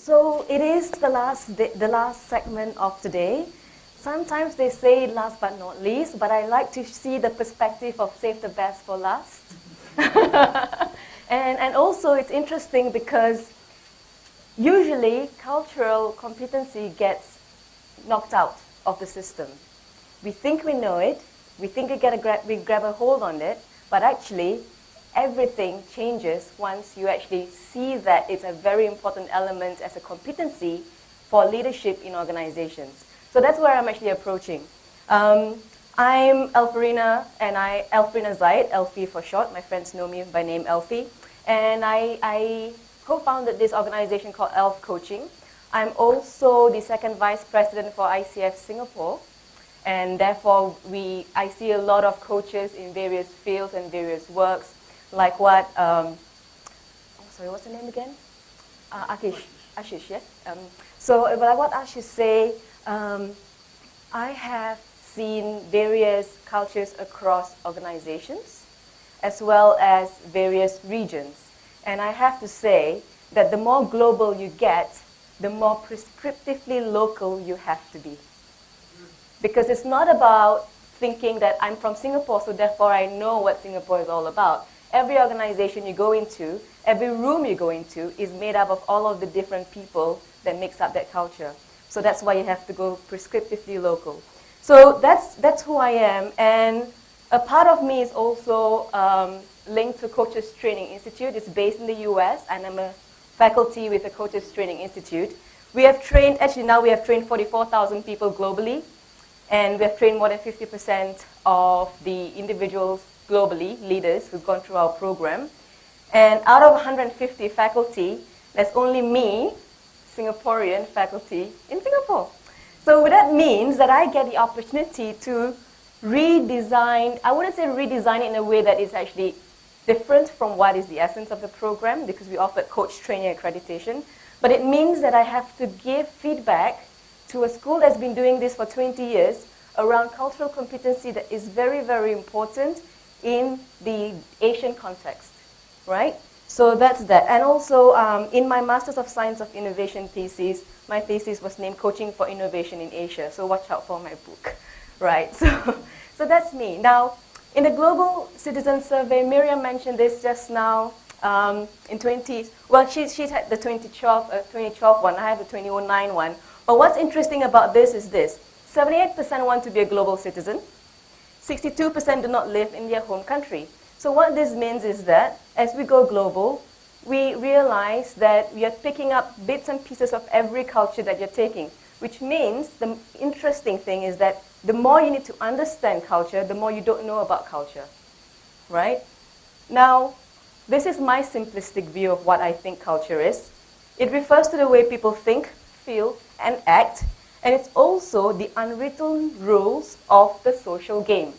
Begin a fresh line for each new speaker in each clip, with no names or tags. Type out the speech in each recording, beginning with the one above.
So it is the last segment of today. Sometimes they say last but not least, but I like to see the perspective of save the best for last. and also it's interesting because usually cultural competency gets knocked out of the system. We think we know it, we think we grab a hold on it, but actually everything changes once you actually see that it's a very important element as a competency for leadership in organizations. So that's where I'm actually approaching. I'm Elfrina, and Elfrina Zaid, Elfie for short. My friends know me by name Elfie. And I co-founded this organization called Elf Coaching. I'm also the second vice president for ICF Singapore. And therefore, I see a lot of coaches in various fields and various works, like what, what's the name again? Ashish, yes. So like what Ashish say, I have seen various cultures across organizations, as well as various regions. And I have to say that the more global you get, the more prescriptively local you have to be. Because it's not about thinking that I'm from Singapore, so therefore I know what Singapore is all about. Every organization you go into, every room you go into is made up of all of the different people that makes up that culture. So that's why you have to go prescriptively local. So that's who I am. And a part of me is also linked to Coaches Training Institute. It's based in the US, and I'm a faculty with the Coaches Training Institute. We have trained, actually now we have trained 44,000 people globally. And we have trained more than 50% of the individuals globally, leaders, who've gone through our program. And out of 150 faculty, there's only me, Singaporean faculty, in Singapore. So that means that I get the opportunity to redesign, I wouldn't say redesign it in a way that is actually different from what is the essence of the program, because we offer coach training accreditation. But it means that I have to give feedback to a school that's been doing this for 20 years around cultural competency that is very, very important in the Asian context, right? So that's that. And also, in my Masters of Science of Innovation thesis, my thesis was named Coaching for Innovation in Asia, so watch out for my book, right? So that's me. Now, in the Global Citizen Survey, Miriam mentioned this just now, she's had the 2012 one, I have the 2009 one. But what's interesting about this is this. 78% want to be a global citizen. 62% do not live in their home country. So what this means is that as we go global, we realize that we are picking up bits and pieces of every culture that you're taking, which means the interesting thing is that the more you need to understand culture, the more you don't know about culture, right? Now, this is my simplistic view of what I think culture is. It refers to the way people think, feel, and act, and it's also the unwritten rules of the social game.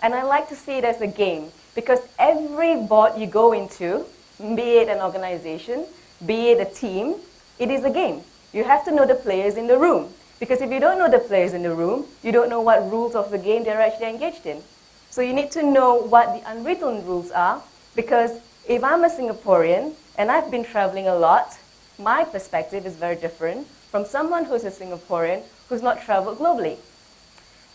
And I like to see it as a game, because every board you go into, be it an organization, be it a team, it is a game. You have to know the players in the room, because if you don't know the players in the room, you don't know what rules of the game they're actually engaged in. So you need to know what the unwritten rules are, because if I'm a Singaporean and I've been traveling a lot, my perspective is very different from someone who's a Singaporean who's not traveled globally.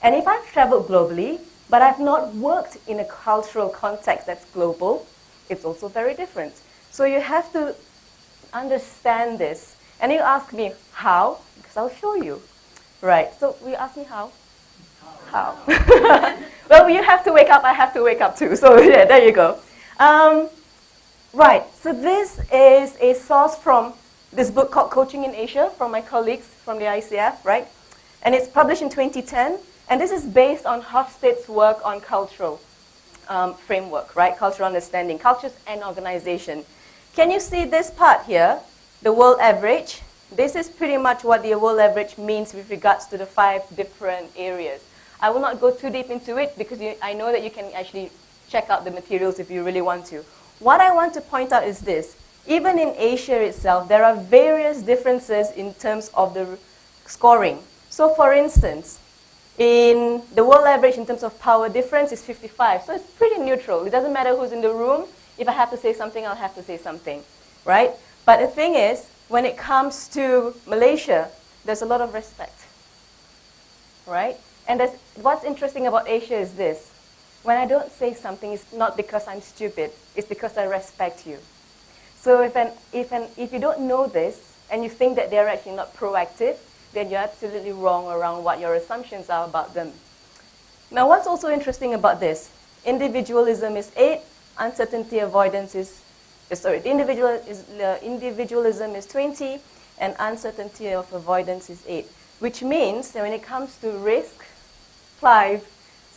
And if I've traveled globally, but I've not worked in a cultural context that's global, it's also very different. So you have to understand this. And you ask me, how? Because I'll show you. Right, so you ask me how? How? Well, you have to wake up, I have to wake up too. So yeah, there you go. Right, so this is a source from this book called Coaching in Asia from my colleagues from the ICF, right? And it's published in 2010. And this is based on Hofstede's work on cultural framework, right? Cultural understanding, cultures and organization. Can you see this part here, the world average? This is pretty much what the world average means with regards to the 5 different areas. I will not go too deep into it because I know that you can actually check out the materials if you really want to. What I want to point out is this. Even in Asia itself, there are various differences in terms of the scoring. So for instance, in the world average in terms of power difference is 55. So it's pretty neutral. It doesn't matter who's in the room. If I have to say something, I'll have to say something, right? But the thing is, when it comes to Malaysia, there's a lot of respect, right? And what's interesting about Asia is this. When I don't say something, it's not because I'm stupid. It's because I respect you. So if you don't know this, and you think that they're actually not proactive, then you're absolutely wrong around what your assumptions are about them. Now, what's also interesting about this? Individualism is 8, uncertainty avoidance is, individualism is 20, and uncertainty of avoidance is 8. Which means that when it comes to risk, Clive,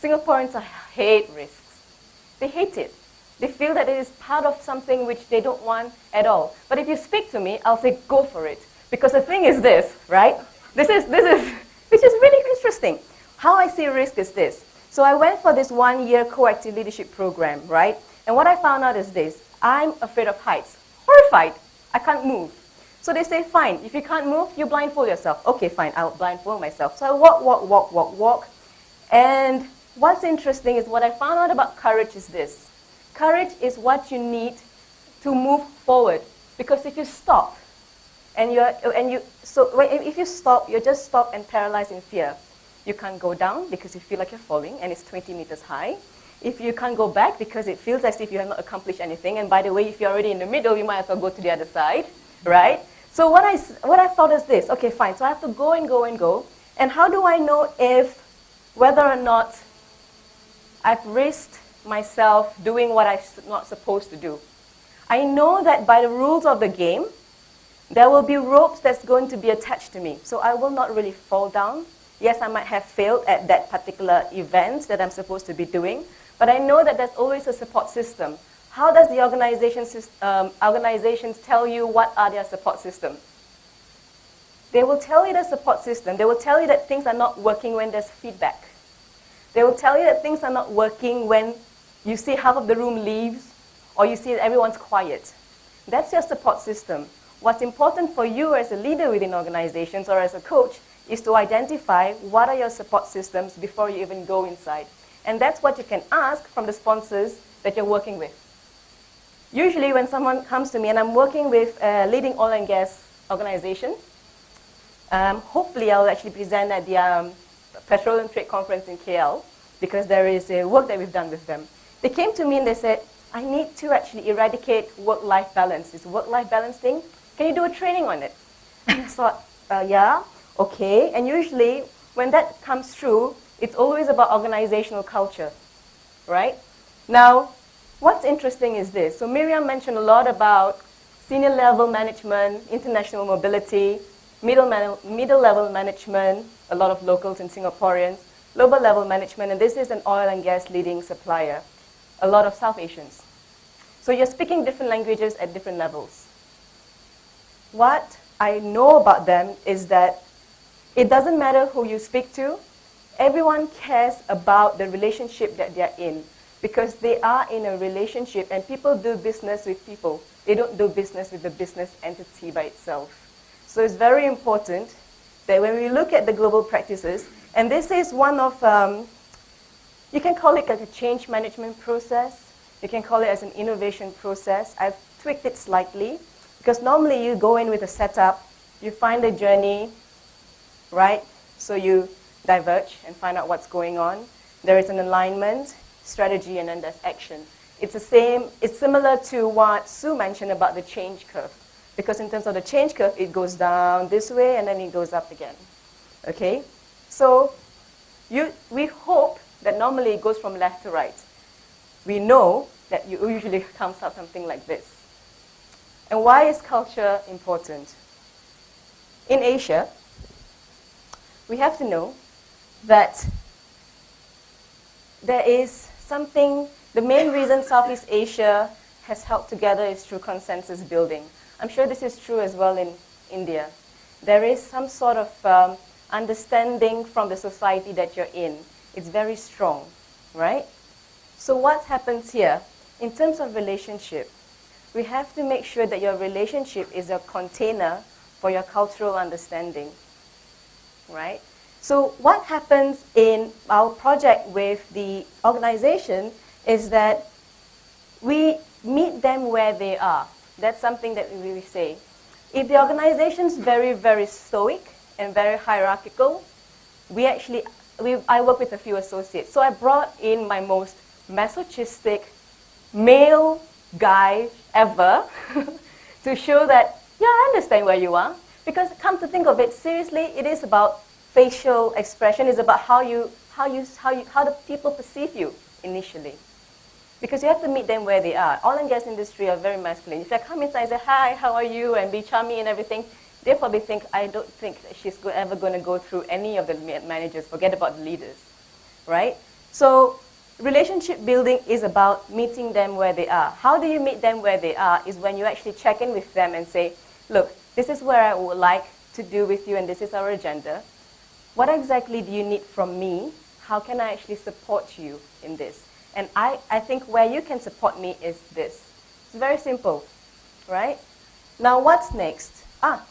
Singaporeans hate risks. They hate it. They feel that it is part of something which they don't want at all. But if you speak to me, I'll say, go for it. Because the thing is this, right? This is which is really interesting. How I see risk is this. So I went for this 1-year co-active leadership program, right? And what I found out is this. I'm afraid of heights. Horrified. I can't move. So they say, fine, if you can't move, you blindfold yourself. Okay, fine, I'll blindfold myself. So I walk. And what's interesting is what I found out about courage is this. Courage is what you need to move forward. Because if you stop, if you stop, you're just stopped and paralyzed in fear. You can't go down because you feel like you're falling and it's 20 meters high. If you can't go back because it feels as if you have not accomplished anything. And by the way, if you're already in the middle, you might as well go to the other side, right? So what I thought is this. Okay, fine. So I have to go and go and go. And how do I know whether or not I've risked myself doing what I'm not supposed to do? I know that by the rules of the game, there will be ropes that's going to be attached to me. So I will not really fall down. Yes, I might have failed at that particular event that I'm supposed to be doing, but I know that there's always a support system. How does the organizations tell you what are their support systems? They will tell you the support system. They will tell you that things are not working when there's feedback. They will tell you that things are not working when you see half of the room leaves or you see that everyone's quiet. That's your support system. What's important for you as a leader within organizations or as a coach is to identify what are your support systems before you even go inside. And that's what you can ask from the sponsors that you're working with. Usually when someone comes to me and I'm working with a leading oil and gas organization, hopefully I'll actually present at the Petroleum Trade Conference in KL because there is a work that we've done with them. They came to me and they said, I need to actually eradicate work-life balance. This work-life balance thing, can you do a training on it? And I thought, yeah. Okay, and usually when that comes through, it's always about organizational culture, right? Now, what's interesting is this. So Miriam mentioned a lot about senior level management, international mobility, middle level management, a lot of locals and Singaporeans, global level management, and this is an oil and gas leading supplier, a lot of South Asians. So you're speaking different languages at different levels. What I know about them is that it doesn't matter who you speak to. Everyone cares about the relationship that they're in because they are in a relationship and people do business with people. They don't do business with the business entity by itself. So it's very important that when we look at the global practices, and this is one of, you can call it like a change management process. You can call it as an innovation process. I've tweaked it slightly because normally you go in with a setup, you find a journey, right? So you diverge and find out what's going on. There is an alignment, strategy, and then there's action. It's similar to what Sue mentioned about the change curve. Because in terms of the change curve, it goes down this way and then it goes up again. Okay? So we hope that normally it goes from left to right. We know that it usually comes out something like this. And why is culture important? In Asia, we have to know that there is something, the main reason Southeast Asia has held together is through consensus building. I'm sure this is true as well in India. There is some sort of understanding from the society that you're in. It's very strong, right? So what happens here? In terms of relationship, we have to make sure that your relationship is a container for your cultural understanding, right? So what happens in our project with the organization is that we meet them where they are. That's something that we say. If the organization is very, very stoic and very hierarchical, I work with a few associates. So I brought in my most masochistic male guy ever to show that, yeah, I understand where you are. Because come to think of it, seriously, it is about facial expression. It's about how the people perceive you initially. Because you have to meet them where they are. Oil and gas industry are very masculine. If I come inside and say, hi, how are you, and be charming and everything, they probably think, I don't think that she's ever going to go through any of the managers. Forget about the leaders, right? So relationship building is about meeting them where they are. How do you meet them where they are is when you actually check in with them and say, look, this is where I would like to do with you, and this is our agenda. What exactly do you need from me? How can I actually support you in this? And I think where you can support me is this. It's very simple, right? Now, what's next?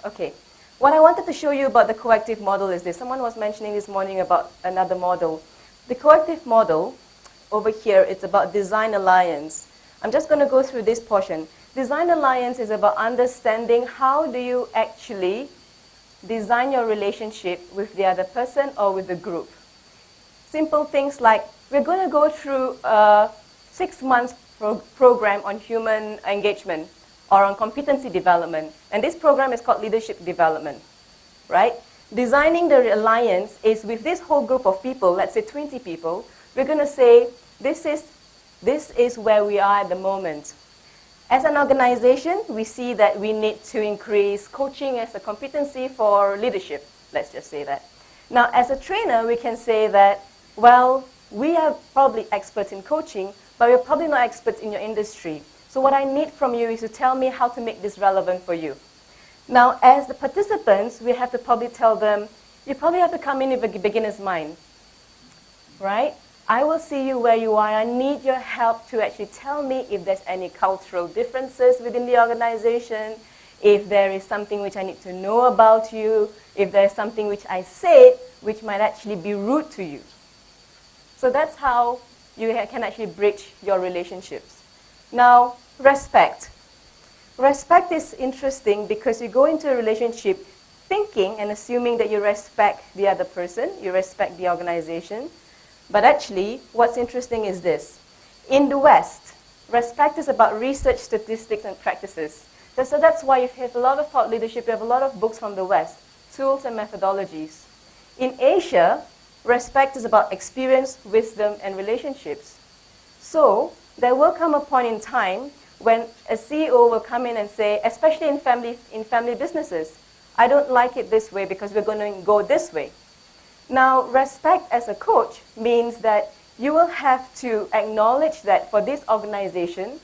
Okay. What I wanted to show you about the coactive model is this. Someone was mentioning this morning about another model. The coactive model over here, it's about design alliance. I'm just going to go through this portion. Design alliance is about understanding how do you actually design your relationship with the other person or with the group. Simple things like, we're going to go through a 6-month program on human engagement or on competency development. And this program is called leadership development, right? Designing the alliance is with this whole group of people, let's say 20 people, we're going to say, this is where we are at the moment. As an organization, we see that we need to increase coaching as a competency for leadership. Let's just say that. Now, as a trainer, we can say that, well, we are probably experts in coaching, but we're probably not experts in your industry. So what I need from you is to tell me how to make this relevant for you. Now, as the participants, we have to probably tell them, you probably have to come in with a beginner's mind, right? I will see you where you are. I need your help to actually tell me if there's any cultural differences within the organization, if there is something which I need to know about you, if there's something which I said which might actually be rude to you. So that's how you can actually bridge your relationships. Now, respect. Respect is interesting because you go into a relationship thinking and assuming that you respect the other person, you respect the organization. But actually, what's interesting is this. In the West, respect is about research, statistics, and practices. So that's why you have a lot of thought leadership, you have a lot of books from the West, tools and methodologies. In Asia, respect is about experience, wisdom, and relationships. So there will come a point in time when a CEO will come in and say, especially in family businesses, I don't like it this way because we're going to go this way. Now, respect as a coach means that you will have to acknowledge that for this organization,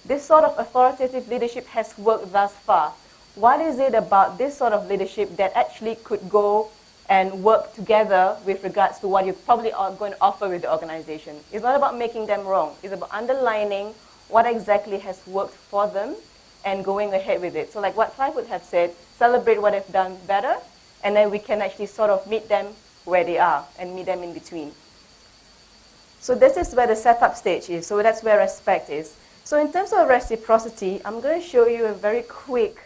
this sort of authoritative leadership has worked thus far. What is it about this sort of leadership that actually could go and work together with regards to what you probably are going to offer with the organization? It's not about making them wrong. It's about underlining what exactly has worked for them and going ahead with it. So like what Clive would have said, celebrate what they've done better, and then we can actually sort of meet them where they are and meet them in between. So this is where the setup stage is. So that's where respect is. So in terms of reciprocity, I'm going to show you a very quick